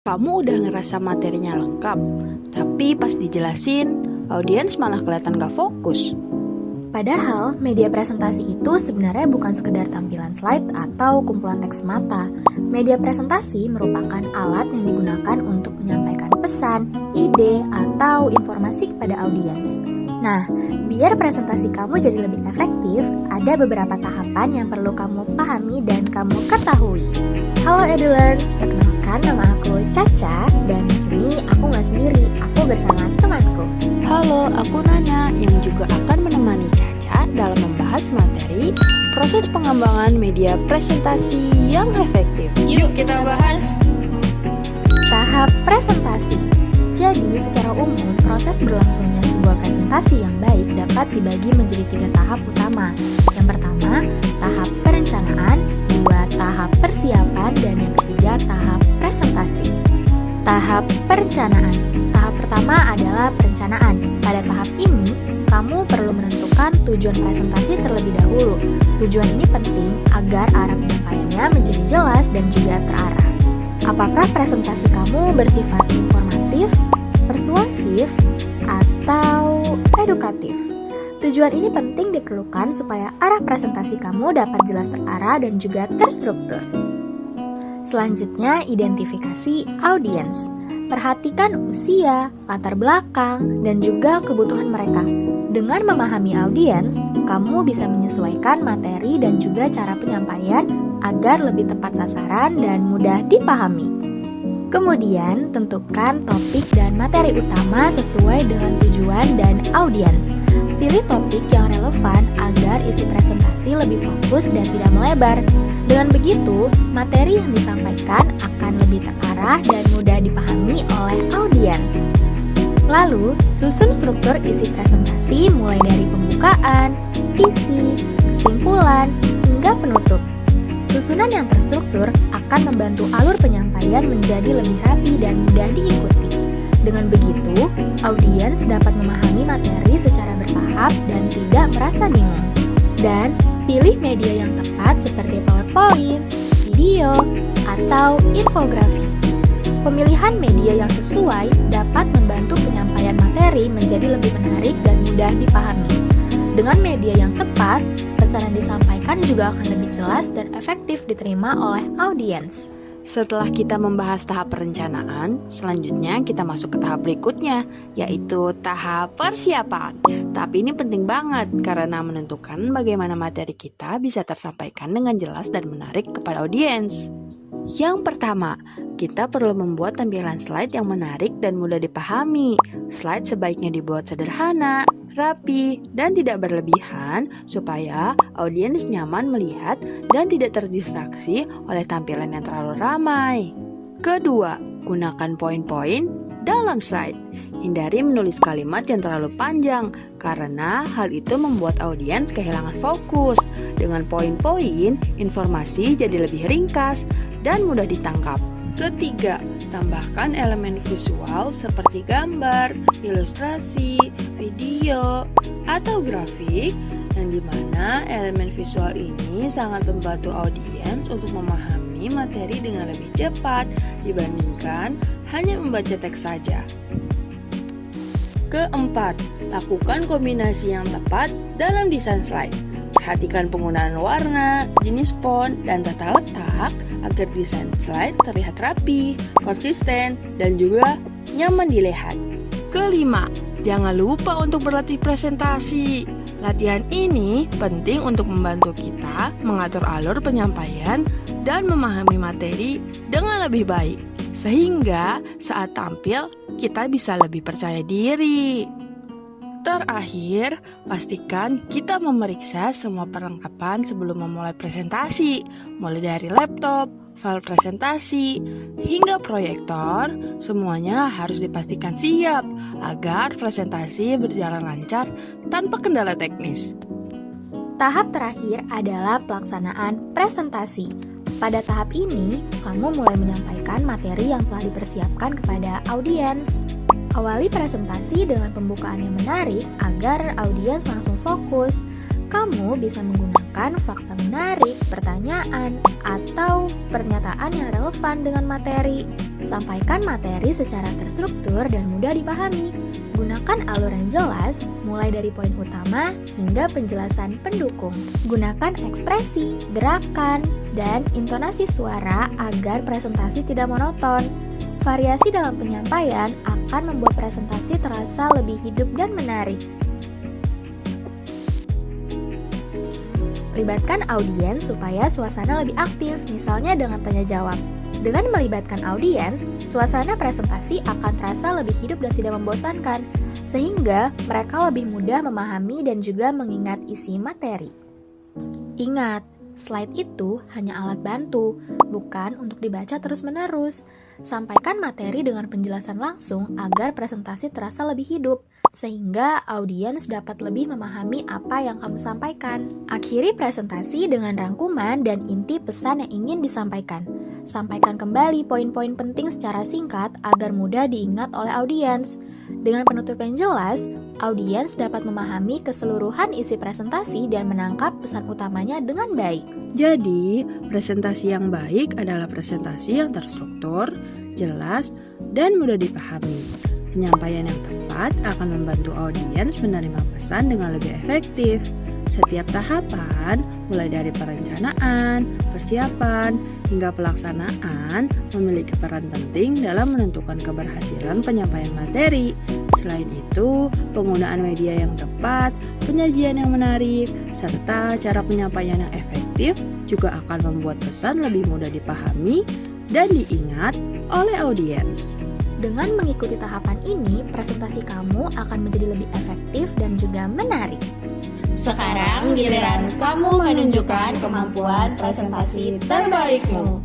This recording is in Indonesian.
Kamu udah ngerasa materinya lengkap, tapi pas dijelasin, audiens malah kelihatan gak fokus. Padahal, media presentasi itu sebenarnya bukan sekedar tampilan slide atau kumpulan teks semata. Media presentasi merupakan alat yang digunakan untuk menyampaikan pesan, ide, atau informasi kepada audiens. Nah, biar presentasi kamu jadi lebih efektif, ada beberapa tahapan yang perlu kamu pahami dan kamu ketahui. Halo EduLearn, perkenalkan nama aku Caca, dan di sini aku nggak sendiri, aku bersama temanku. Halo, aku Nana yang juga akan menemani Caca dalam membahas materi proses pengembangan media presentasi yang efektif. Yuk kita bahas! Tahap presentasi. Jadi, secara umum, proses berlangsungnya sebuah presentasi yang baik dapat dibagi menjadi 3 tahap utama. Yang pertama, tahap perencanaan, 2 tahap persiapan, dan yang ketiga, tahap presentasi. Tahap perencanaan. Tahap pertama adalah perencanaan. Pada tahap ini, kamu perlu menentukan tujuan presentasi terlebih dahulu. Tujuan ini penting agar arah penyampaiannya menjadi jelas dan juga terarah. Apakah presentasi kamu bersifat informatif, persuasif, atau edukatif? Tujuan ini penting diperlukan supaya arah presentasi kamu dapat jelas terarah dan juga terstruktur. Selanjutnya, identifikasi audiens. Perhatikan usia, latar belakang, dan juga kebutuhan mereka. Dengan memahami audiens, kamu bisa menyesuaikan materi dan juga cara penyampaian agar lebih tepat sasaran dan mudah dipahami. Kemudian, tentukan topik dan materi utama sesuai dengan tujuan dan audiens. Pilih topik yang relevan agar isi presentasi lebih fokus dan tidak melebar. Dengan begitu, materi yang disampaikan akan lebih terarah dan mudah dipahami oleh audiens. Lalu, susun struktur isi presentasi mulai dari pembukaan, isi, kesimpulan, hingga penutup. Susunan yang terstruktur akan membantu alur penyampaian menjadi lebih rapi dan mudah diikuti. Dengan begitu, audiens dapat memahami materi secara bertahap dan tidak merasa bingung. Dan pilih media yang tepat seperti PowerPoint, video, atau infografis. Pemilihan media yang sesuai dapat membantu penyampaian materi menjadi lebih menarik dan mudah dipahami. Dengan media yang tepat, pesan yang disampaikan juga akan lebih jelas dan efektif diterima oleh audiens. Setelah kita membahas tahap perencanaan, selanjutnya kita masuk ke tahap berikutnya, yaitu tahap persiapan. Tapi ini penting banget karena menentukan bagaimana materi kita bisa tersampaikan dengan jelas dan menarik kepada audiens. Yang pertama, kita perlu membuat tampilan slide yang menarik dan mudah dipahami. Slide sebaiknya dibuat sederhana, rapi, dan tidak berlebihan supaya audiens nyaman melihat dan tidak terdistraksi oleh tampilan yang terlalu ramai. Kedua, gunakan poin-poin dalam slide. Hindari menulis kalimat yang terlalu panjang karena hal itu membuat audiens kehilangan fokus. Dengan poin-poin, informasi jadi lebih ringkas dan mudah ditangkap. Ketiga, tambahkan elemen visual seperti gambar, ilustrasi, video, atau grafik yang dimana elemen visual ini sangat membantu audiens untuk memahami materi dengan lebih cepat dibandingkan hanya membaca teks saja. Keempat, lakukan kombinasi yang tepat dalam desain slide. Perhatikan penggunaan warna, jenis font, dan tata letak agar desain slide terlihat rapi, konsisten, dan juga nyaman dilihat. Kelima, jangan lupa untuk berlatih presentasi. Latihan ini penting untuk membantu kita mengatur alur penyampaian dan memahami materi dengan lebih baik, sehingga saat tampil kita bisa lebih percaya diri. Terakhir, pastikan kita memeriksa semua perlengkapan sebelum memulai presentasi, mulai dari laptop, file presentasi, hingga proyektor. Semuanya harus dipastikan siap agar presentasi berjalan lancar tanpa kendala teknis. Tahap terakhir adalah pelaksanaan presentasi. Pada tahap ini, kamu mulai menyampaikan materi yang telah dipersiapkan kepada audiens. Awali presentasi dengan pembukaan yang menarik agar audiens langsung fokus. Kamu bisa menggunakan Gunakan fakta menarik, pertanyaan, atau pernyataan yang relevan dengan materi. Sampaikan materi secara terstruktur dan mudah dipahami. Gunakan alur yang jelas, mulai dari poin utama hingga penjelasan pendukung. Gunakan ekspresi, gerakan, dan intonasi suara agar presentasi tidak monoton. Variasi dalam penyampaian akan membuat presentasi terasa lebih hidup dan menarik. Libatkan audiens supaya suasana lebih aktif, misalnya dengan tanya jawab. Dengan melibatkan audiens, suasana presentasi akan terasa lebih hidup dan tidak membosankan, sehingga mereka lebih mudah memahami dan juga mengingat isi materi. Ingat, slide itu hanya alat bantu, bukan untuk dibaca terus-menerus. Sampaikan materi dengan penjelasan langsung agar presentasi terasa lebih hidup, sehingga audiens dapat lebih memahami apa yang kamu sampaikan. Akhiri presentasi dengan rangkuman dan inti pesan yang ingin disampaikan. Sampaikan kembali poin-poin penting secara singkat agar mudah diingat oleh audiens. Dengan penutup yang jelas, audiens dapat memahami keseluruhan isi presentasi dan menangkap pesan utamanya dengan baik. Jadi, presentasi yang baik adalah presentasi yang terstruktur, jelas, dan mudah dipahami. Penyampaian yang tepat akan membantu audiens menerima pesan dengan lebih efektif. Setiap tahapan, mulai dari perencanaan, persiapan, hingga pelaksanaan, memiliki peran penting dalam menentukan keberhasilan penyampaian materi. Selain itu, penggunaan media yang tepat, penyajian yang menarik, serta cara penyampaian yang efektif juga akan membuat pesan lebih mudah dipahami dan diingat oleh audiens. Dengan mengikuti tahapan ini, presentasi kamu akan menjadi lebih efektif dan juga menarik. Sekarang giliran kamu menunjukkan kemampuan presentasi terbaikmu.